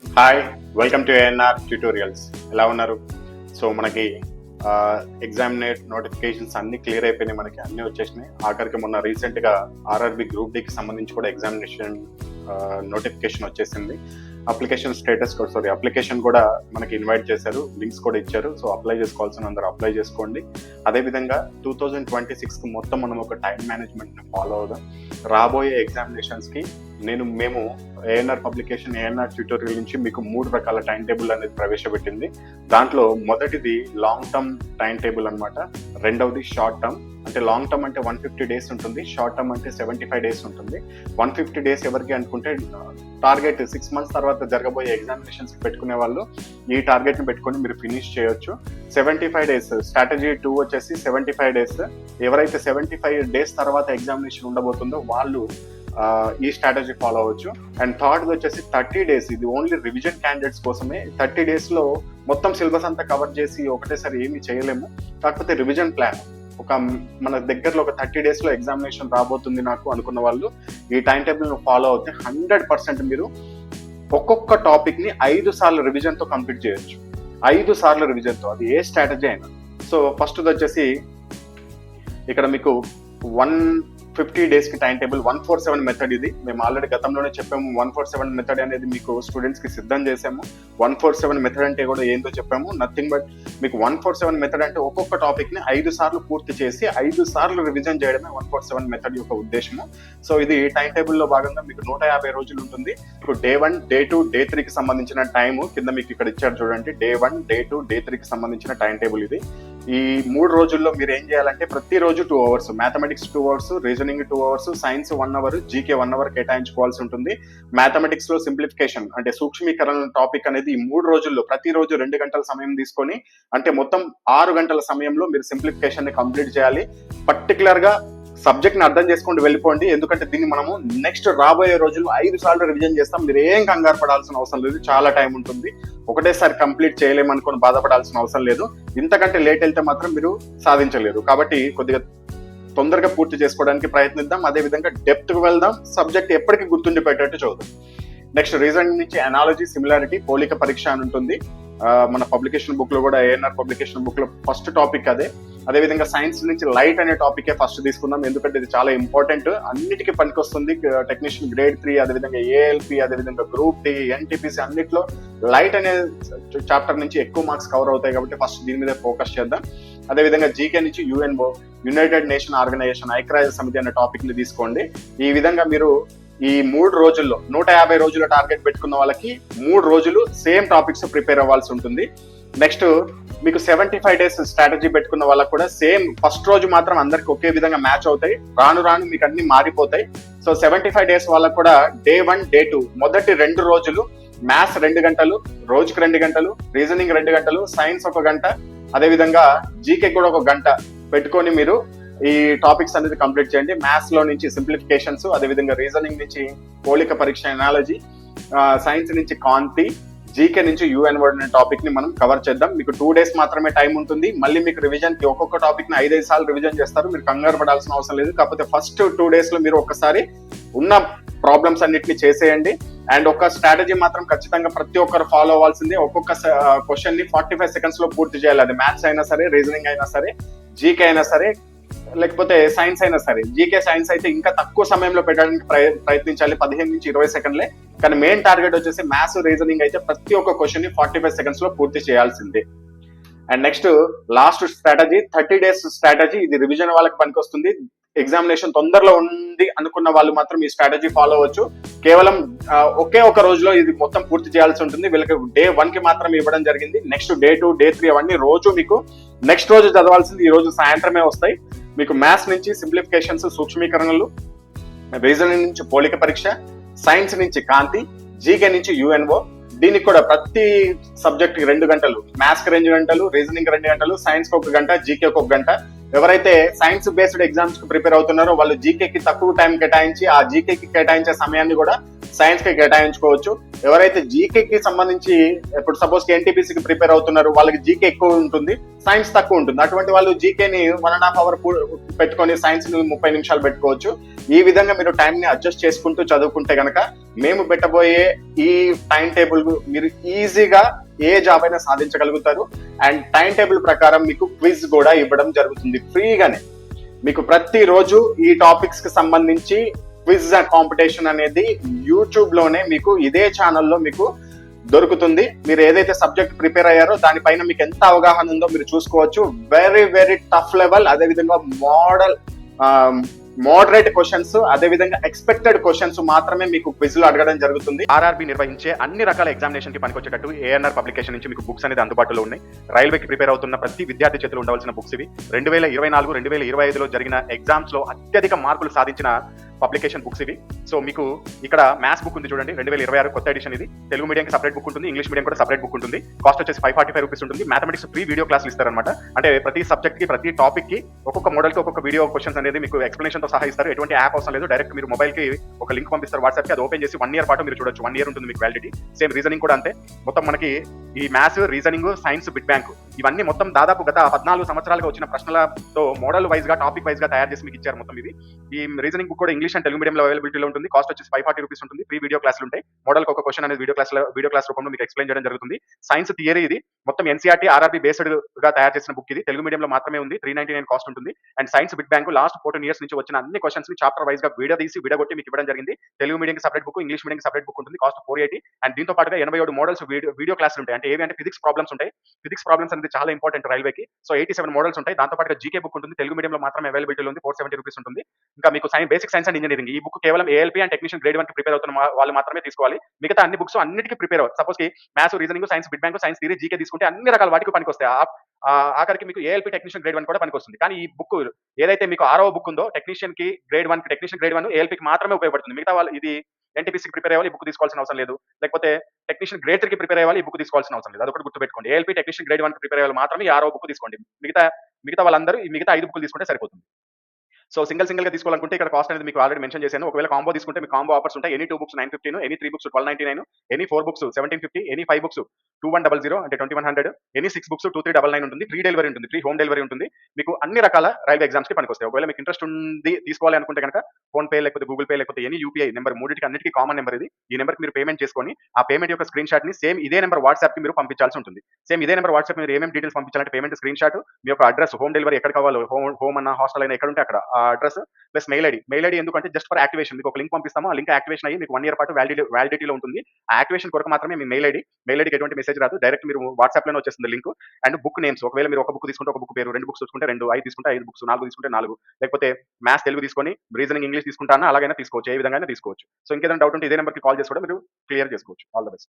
Hi, welcome to ANR tutorials. ఎలా ఉన్నారు? So మనకి ఎగ్జామినేట్ నోటిఫికేషన్స్ అన్ని క్లియర్ అయిపోయినాయి, మనకి అన్ని వచ్చేసినాయి. ఆఖరికి మొన్న రీసెంట్గా ఆర్ఆర్బి గ్రూప్ డికి సంబంధించి కూడా ఎగ్జామినేషన్ నోటిఫికేషన్ వచ్చేసింది. అప్లికేషన్ కూడా మనకి ఇన్వైట్ చేశారు, లింక్స్ కూడా ఇచ్చారు. సో అప్లై చేసుకోవాల్సిన అందరూ అప్లై చేసుకోండి. అదేవిధంగా 2026కి మొత్తం మనం ఒక టైం మేనేజ్మెంట్ని ఫాలో అవుదాం. రాబోయే ఎగ్జామినేషన్స్కి మేము ఏఎన్ఆర్ పబ్లికేషన్, ఏఎన్ఆర్ ట్యూటోరియల్ నుంచి మీకు 3 రకాల టైం టేబుల్ అనేది ప్రవేశపెట్టింది. దాంట్లో మొదటిది లాంగ్ టర్మ్ టైం టేబుల్ అనమాట. రెండవది షార్ట్ టర్మ్. అంటే లాంగ్ టర్మ్ అంటే 150 డేస్ ఉంటుంది, షార్ట్ టర్మ్ అంటే 75 డేస్ ఉంటుంది. 150 డేస్ ఎవరికి అనుకుంటే టార్గెట్ 6 మంత్స్ తర్వాత జరగబోయే ఎగ్జామినేషన్స్ పెట్టుకునే వాళ్ళు ఈ టార్గెట్ ని పెట్టుకొని మీరు ఫినిష్ చేయొచ్చు. 75 డేస్ స్ట్రాటజీ 2 వచ్చేసి 75 డేస్. ఎవరైతే 75 డేస్ తర్వాత ఎగ్జామినేషన్ ఉండబోతుందో వాళ్ళు ఈ స్ట్రాటజీ ఫాలో అవ్వచ్చు. అండ్ థర్డ్ వచ్చేసి 30 డేస్. ఇది ఓన్లీ రివిజన్ క్యాండిడేట్స్ కోసమే. 30 డేస్ లో మొత్తం సిలబస్ అంతా కవర్ చేసి ఒకటేసారి ఏమీ చేయలేము. కాకపోతే రివిజన్ ప్లాన్ మన దగ్గరలో ఒక 30 డేస్ లో ఎగ్జామినేషన్ రాబోతుంది నాకు అనుకున్న వాళ్ళు ఈ టైం టేబుల్ ను ఫాలో అవుతే 100% మీరు ఒక్కొక్క టాపిక్ ని 5 సార్లు రివిజన్ తో కంప్లీట్ చేయొచ్చు. 5 సార్లు రివిజన్ తో, అది ఏ స్ట్రాటజీ అయినా. సో ఫస్ట్ వచ్చేసి ఇక్కడ మీకు 150 డేస్ కి టైం టేబుల్ 147 మెథడ్. ఇది మేము ఆల్రెడీ గతంలోనే చెప్పాము. 147 మెథడ్ అనేది మీకు స్టూడెంట్స్ కి సిద్ధం చేసాము. 147 మెథడ్ అంటే కూడా ఏంటో చెప్పాము. నథింగ్ బట్ మీకు 147 మెథడ్ అంటే ఒక్కొక్క టాపిక్ ని 5 సార్లు పూర్తి చేసి 5 సార్లు రివిజన్ చేయడమే 147 మెథడ్ యొక్క ఉద్దేశము. సో ఇది టైం టేబుల్ లో భాగంగా మీకు 150 రోజులు ఉంటుంది. ఇప్పుడు డే 1, డే 2, డే 3కి సంబంధించిన టైము కింద మీకు ఇక్కడ ఇచ్చారు చూడండి. డే 1, డే 2, డే 3కి సంబంధించిన టైం టేబుల్ ఇది. ఈ 3 రోజుల్లో మీరు ఏం చేయాలంటే ప్రతిరోజు 2 hours, mathematics 2 hours, reasoning 2 hours, science 1 hour, GK 1 hour కేటాయించుకోవాల్సి ఉంటుంది. మ్యాథమెటిక్స్ లో సింప్లిఫికేషన్ అంటే సూక్ష్మీకరణ టాపిక్ అనేది ఈ 3 రోజుల్లో ప్రతిరోజు 2 గంటల సమయం తీసుకొని, అంటే మొత్తం 6 గంటల సమయంలో మీరు సింప్లిఫికేషన్ ని కంప్లీట్ చేయాలి. పర్టికులర్ గా సబ్జెక్ట్ ని అర్థం చేసుకుంటూ వెళ్ళిపోండి. ఎందుకంటే దీన్ని మనము నెక్స్ట్ రాబోయే రోజుల్లో 5 సార్లు రివిజన్ చేస్తాం. మీరు ఏం కంగారు పడాల్సిన అవసరం లేదు, చాలా టైం ఉంటుంది. ఒకటేసారి కంప్లీట్ చేయలేమనుకొని బాధపడాల్సిన అవసరం లేదు. ఇంతకంటే లేట్ వెళ్తే మాత్రం మీరు సాధించలేరు. కాబట్టి కొద్దిగా తొందరగా పూర్తి చేసుకోవడానికి ప్రయత్నిద్దాం. అదేవిధంగా డెప్త్ కు వెళ్దాం. సబ్జెక్ట్ ఎప్పటికీ గుర్తుండిపోయేటట్టు చూద్దాం. నెక్స్ట్ రీజనింగ్ నుంచి అనాలజీ, సిమిలారిటీ, పోలిక పరీక్ష అని ఉంటుంది. మన పబ్లికేషన్ బుక్ లో కూడా, ఏఎన్ఆర్ పబ్లికేషన్ బుక్ లో ఫస్ట్ టాపిక్ అదే. అదేవిధంగా సైన్స్ నుంచి లైట్ అనే టాపికే ఫస్ట్ తీసుకుందాం. ఎందుకంటే ఇది చాలా ఇంపార్టెంట్, అన్నిటికీ పనికొస్తుంది. టెక్నీషియన్ గ్రేడ్ 3, అదేవిధంగా ఏఎల్పి, అదేవిధంగా గ్రూప్ డి, ఎన్టీపీసీ అన్నిట్లో లైట్ అనే చాప్టర్ నుంచి ఎక్కువ మార్క్స్ కవర్ అవుతాయి. కాబట్టి ఫస్ట్ దీని మీద ఫోకస్ చేద్దాం. అదేవిధంగా జీకే నుంచి యుఎన్ఓ, యునైటెడ్ నేషన్ ఆర్గనైజేషన్, ఐక్యరాజ్య సమితి అనే టాపిక్ ని తీసుకోండి. ఈ విధంగా మీరు ఈ 3 రోజుల్లో 150 రోజుల టార్గెట్ పెట్టుకున్న వాళ్ళకి 3 రోజులు సేమ్ టాపిక్స్ ప్రిపేర్ అవ్వాల్సి ఉంటుంది. నెక్స్ట్ మీకు 75 డేస్ స్ట్రాటజీ పెట్టుకున్న వాళ్ళకి కూడా సేమ్. ఫస్ట్ రోజు మాత్రం అందరికి ఒకే విధంగా మ్యాచ్ అవుతాయి, రాను రాను మీకు అన్ని మారిపోతాయి. సో 75 డేస్ వాళ్ళకి కూడా డే 1, డే 2 మొదటి 2 రోజులు మ్యాథ్స్ 2 గంటలు, రోజుకి 2 గంటలు, రీజనింగ్ 2 గంటలు, సైన్స్ 1 గంట, అదేవిధంగా జీకే కూడా 1 గంట పెట్టుకొని మీరు ఈ టాపిక్స్ అనేది కంప్లీట్ చేయండి. మ్యాథ్స్ లో నుంచి సింప్లిఫికేషన్స్, అదేవిధంగా రీజనింగ్ నుంచి పోలిక పరీక్ష, ఎనాలజీ, సైన్స్ నుంచి కాంతి, జీకే నుంచి యుఎన్ వర్డ్ అనే టాపిక్ ని మనం కవర్ చేద్దాం. మీకు 2 డేస్ మాత్రమే టైం ఉంటుంది. మళ్ళీ మీకు రివిజన్ కి ఒక్కొక్క టాపిక్ ని 5 సార్లు రివిజన్ చేస్తారు. మీరు కంగారు పడాల్సిన అవసరం లేదు. కాకపోతే ఫస్ట్ 2 డేస్ లో మీరు ఒక్కసారి ఉన్న ప్రాబ్లమ్స్ అన్నిటిని చేసేయండి. అండ్ ఒక స్ట్రాటజీ మాత్రం ఖచ్చితంగా ప్రతి ఒక్కరు ఫాలో అవ్వాల్సిందే. ఒక్కొక్క క్వశ్చన్ ని 45 సెకండ్స్ లో పూర్తి చేయాలి. అది మ్యాథ్స్ అయినా సరే, రీజనింగ్ అయినా సరే, జీకే అయినా సరే, లేకపోతే సైన్స్ అయినా సరే. జీకే, సైన్స్ అయితే ఇంకా తక్కువ సమయంలో పెట్టడానికి ప్రయత్నించాలి, 15 నుంచి 20 సెకండ్లే. కానీ మెయిన్ టార్గెట్ వచ్చేసి మ్యాథ్స్, రీజనింగ్ అయితే ప్రతి ఒక్క క్వశ్చన్ ని 45 సెకండ్స్ లో పూర్తి చేయాల్సిందే. And next last strategy 30 days strategy. ఇది రివిజన్ వాళ్ళకి పనికొస్తుంది. ఎగ్జామినేషన్ తొందరలో ఉంది అనుకున్న వాళ్ళు మాత్రం ఈ స్ట్రాటజీ ఫాలో అవ్వచ్చు. కేవలం ఒకే ఒక రోజులో ఇది మొత్తం పూర్తి చేయాల్సి ఉంటుంది. వీళ్ళకి డే 1 కి మాత్రం ఇవ్వడం జరిగింది. నెక్స్ట్ డే 2, డే 3 అవన్నీ రోజు మీకు నెక్స్ట్ రోజు చదవాల్సింది ఈ రోజు సాయంత్రమే వస్తాయి. మీకు మ్యాథ్స్ నుంచి సింప్లిఫికేషన్స్, సూక్ష్మీకరణలు, రీజనింగ్ నుంచి పోలిక పరీక్ష, సైన్స్ నుంచి కాంతి, జీకే నుంచి యుఎన్ఓ. దీనికి కూడా ప్రతి సబ్జెక్ట్ కి 2 గంటలు, మ్యాథ్స్ కి 2 గంటలు, రీజనింగ్ 2 గంటలు, సైన్స్ కి 1 గంట, జీకే 1 గంట. ఎవరైతే సైన్స్ బేస్డ్ ఎగ్జామ్స్ కి ప్రిపేర్ అవుతున్నారో వాళ్ళు జీకేకి తక్కువ టైం కేటాయించి ఆ జీకేకి కేటాయించే సమయాన్ని కూడా సైన్స్ కి కేటాయించుకోవచ్చు. ఎవరైతే జీకేకి సంబంధించి ఇప్పుడు సపోజ్ ఎన్టీపీసీకి ప్రిపేర్ అవుతున్నారు, వాళ్ళకి జీకే ఎక్కువ ఉంటుంది, సైన్స్ తక్కువ ఉంటుంది. అటువంటి వాళ్ళు జీకేని 1.5 అవర్ పెట్టుకొని సైన్స్ ని 30 నిమిషాలు పెట్టుకోవచ్చు. ఈ విధంగా మీరు టైం ని అడ్జస్ట్ చేసుకుంటూ చదువుకుంటే గనక మేము పెట్టబోయే ఈ టైం టేబుల్ మీరు ఈజీగా ఏ జాబ్ అయినా సాధించగలుగుతారు. అండ్ టైం టేబుల్ ప్రకారం మీకు క్విజ్ కూడా ఇవ్వడం జరుగుతుంది ఫ్రీగానే. మీకు ప్రతిరోజు ఈ టాపిక్స్ కి సంబంధించి క్విజ్ కాంపిటీషన్ అనేది యూట్యూబ్ లోనే మీకు ఇదే ఛానల్లో మీకు దొరుకుతుంది. మీరు ఏదైతే సబ్జెక్ట్ ప్రిపేర్ అయ్యారో దానిపైన మీకు ఎంత అవగాహన ఉందో మీరు చూసుకోవచ్చు. వెరీ వెరీ టఫ్ లెవెల్, అదేవిధంగా మోడరేట్ క్వశ్చన్స్, అదేవిధంగా ఎక్స్పెక్టెడ్ క్వశ్చన్స్ మాత్రమే మీకు క్విజ్ లో అడగడం జరుగుతుంది. ఆర్ఆర్బి నిర్వహించే అన్ని రకాల ఎగ్జామినేషన్ కి పనికొచ్చేటట్టు ఏఎన్ఆర్ పబ్లికేషన్ నుంచి మీకు బుక్స్ అనేది అందుబాటులో ఉన్నాయి. రైల్వేకి ప్రిపేర్ అవుతున్న ప్రతి విద్యార్థి చేతిలో ఉండవలసిన బుక్స్ ఇవి. 2024, 2025లో జరిగిన ఎగ్జామ్స్ లో అత్యధిక మార్కులు సాధించిన పబ్లికేషన్ బుక్స్ ఇవి. సో మీకు ఇక్కడ మ్యాథ్స్ బుక్ ఉంది చూడండి, 2026 కొత్త ఎడిషన్ ఇది. తెలుగు మీడియం కి సపరేట్ బుక్ ఉంటుంది, ఇంగ్లీష్ మీడియం కూడా సపరేట్ బుక్ ఉంటుంది. కాస్ట్ వచ్చేసి 545 రూపీస్ ఉంటుంది. మ్యాథమెటిక్స్ ఫ్రీ వీడియో క్లాసులు ఇస్తారనమాట. అంటే ప్రతి సబ్జెక్ట్ కి, ప్రతి టాపిక్ కి ఒక్కొక్క మోడల్ కి ఒక్కొక్క వీడియో క్వశ్చన్స్ అనేది మీకు ఎక్స్ప్లెనేషన్ తో సహా ఇస్తారు. ఎటువంటి యాప్ అవసరం లేదు, డైరెక్ట్ మీరు మొబైల్ కి ఒక లింక్ పంపిస్తారు వాట్సాప్ కి, అది ఓపెన్ చేసి 1 ఇయర్ పాటు మీరు చూడొచ్చు. 1 ఇయర్ ఉంటుంది మీకు వ్యాలిడిటీ. సేమ్ రీజనింగ్ కూడా అంతే. మొత్తం మనకి ఈ maths, reasoning, science, bit bank ఇవన్నీ మొత్తం దాదాపు గత 14 సంవత్సరాలుగా వచ్చిన ప్రశ్నలతో మోడల్ వైజ్ గా, టాపిక్ వైజ్ గా తయారు చేసి మీకు ఇచ్చారు మొత్తం ఇది. ఈ రీజనింగ్ బుక్ కూడా ఇంగ్లీష్ అండ్ తెలుగు మీడియంలో అవైలబిలిటీలో ఉంటుంది. కాస్ట్ వచ్చేసి 540 రూపీస్ ఉంటుంది. ఫ్రీ వీడియో క్లాసులు ఉంటాయి. మోడల్ ఒక క్వశ్చన్ అనేది వీడియో క్లాస్ రూపంలో మీకు ఎక్స్ప్లెయిన్ చేయడం జరుగుతుంది. సైన్స్ థియరీ ఇది మొత్తం ఎన్సీఆర్టీ, ఆర్ఆర్బీ బేస్డ్ గా తయారు చేసిన బుక్ ఇది. తెలుగు మీడియంలో మాత్రమే ఉంది. 399 కాస్ట్ ఉంటుంది. And science bit bank last 14 years నుంచి వచ్చిన అన్ని క్వశ్చన్స్ ని చాప్టర్ వైజ్ గా విడగొట్టి మీకు ఇవ్వడం జరిగింది. Telugu medium separate book, English medium separate book ఉంటుంది. కాస్ట్ 480. అండ్ దీంతో పాటుగా 87 మోడల్స్ వీడియో క్లాసులు ఉంటాయి. అంటే ఏవి అంటే ఫిజిక్స్ ప్రాబ్లమ్స్ ఉంటాయి. ఫిజిక్స్ ప్రాబ్లమ్స్ అనేది చాలా ఇంపార్టెంట్ రైల్వేకి. సో 87 మోడల్స్ ఉంటాయి. దాంతో పాటుగా జీకే బుక్ ఉంటుంది. తెలుగు మీడియంలో మాత్రమే అవైలబిలిటీలో ఉంది. 470 రూపీస్ ఉంటుంది. ఇంకా మీకు బేసిక్ సైన్స్ అండ్ ఇంజనీరింగ్ ఈ బుక్ కేవలం ఏఎల్పీ అండ్ టెక్నీషియన్ గ్రేడ్ 1 కి ప్రిపేర్ అవుతున్న వాళ్ళు మాత్రమే తీసుకోవాలి. మిగతా అన్ని బుక్స్ అన్నిటికీ ప్రిపేర్ అవ్వాలి. సపోజ్ కి maths, reasoning, science bit bank, science theory, GK తీసుకుంటే అన్ని రకాల వాటికి పనికొస్తాయి. ఆఖరికి మీకు ఏఎల్పీ టెక్నీషియన్ గ్రేడ్ 1 కూడా పనికొస్తుంది. కానీ ఈ బుక్ ఏదైతే మీకు 6వ బుక్ ఉందో టెక్నీషియన్ కి గ్రేడ్ 1 టెక్నీషియన్ గ్రేడ్ 1 ఏఎల్పీకి మాత్రమే ఉపయోగపడుతుంది. మిగతా వాళ్ళు ఇది ఎన్టీపీసీకి ప్రిపేర్ అయ్యే వాళ్ళు ఈ బుక్ తీసుకోవాల్సిన అవసరం లేదు. లేకపోతే టెక్నీషియన్ గ్రేడ్ 3 కి ప్రిపేర్ అయ్యే వాళ్ళు ఈ బుక్ తీసుకోవాల్సిన అవసరం లేదు. అదొకటి గుర్తుపెట్టుకోండి. ఏఎల్పీ టెక్నీషియన్ గ్రేడ్ 1 కి ప్రిపేర్ అయ్యే వాళ్ళు మాత్రమే ఈ 6వ బుక్ తీసుకోండి. మిగతా మిగతా వాళ్ళందరూ ఈ మిగతా 5 బుక్లు తీసుకుంటే సరిపోతుంది. సో సింగిల్ గా తీసుకోవాలనుకుంటే ఇక్కడ కాస్ట్ అనేది మీకు ఆల్రెడీ మెన్షన్ చేశాను. ఒకవేళ కాంబో తీసుకుంటే మీకు కాంబో ఆఫర్స్ ఉంటాయి. Any 2 books 915, any 3 books 1299, any 4 books 1750, any 5 books 2100 అంటే 2100, ఎనీ 6 బుక్స్ 2399 ఉంటుంది. ఫ్రీ డెలివరీ ఉంటుంది, ఫ్రీ హోమ్ డెలివరీ ఉంటుంది. మీకు అన్ని రకాల రైల్వే ఎగ్జామ్స్ కి పనికొస్తాయి. ఒకవేళ మీకు ఇంట్రెస్ట్ ఉంది తీసుకోవాలి అనుకుంటే కనుక ఫోన్ పే లేకపోతే గూగుల్ పే లేకపోతే ఎనీ యూపీఐ నెంబర్ మూడింటికి అన్నిటికీ కామన్ నెంబర్ ఇది. ఈ నెంబర్ మీరు పేమెంట్ చేసుకొని ఆ పేమెంట్ యొక్క స్క్రీన్ షాట్ ని సేమ్ ఇదే నెంబర్ వాట్సాప్ కి మీరు పంపించాల్సి ఉంటుంది. సేమ్ ఇదే నెంబర్ వాట్సాప్ మీరు ఏమేమి డీటెయిల్స్ పంపించాలంటే పేమెంట్ స్క్రీన్ షాట్, మీ యొక్క అడ్రస్, హోమ్ డెలివరీ ఎక్కడ కావాలో, హోమ్ అన్న హాస్టల్ అయినా ఎక్కడ ఉంటే అక్కడ ఆ అడ్రస్ ప్లస్ మెయిల్ ఐడి ఎందుకంటే జస్ట్ ఫర్ యాక్టివేషన్. మీకు ఒక లింక్ పంపిస్తాము, ఆ లింక్ యాక్టివేషన్ అయ్యి మీకు 1 ఇయర్ పాటు వ్యాలిడిటీలో ఉంటుంది. ఆ యాక్టివేషన్ కొరకు మాత్రమే మీ మెయిల్ ఐడికి ఎటువంటి మెసేజ్ రాదు. డైరెక్ట్ మీరు వాట్సాప్ లోనే వచ్చేస్తుంది లింక్. అండ్ బుక్ నేమ్స్, ఒకవేళ మీరు ఒక బుక్ తీసుకుంటే ఒక బుక్ పేరు, 2 బుక్స్ తీసుకుంటే 2, 5 తీసుకుంటే 5 బుక్స్, 4 తీసుకుంటే 4, లేకపోతే మ్యాథ్స్ తెలుగు తీసుకొని రీజనింగ్ ఇంగ్లీష్ తీసుకుంటానా అలాగైనా తీసుకోవచ్చు. ఏ విధంగా తీసుకోవచ్చు. సో ఇంకేదైనా డౌట్ ఉంటే ఇదే నెంబర్కి కాల్ చేసి కూడా మీరు క్లియర్ చేసుకోవచ్చు. All the best.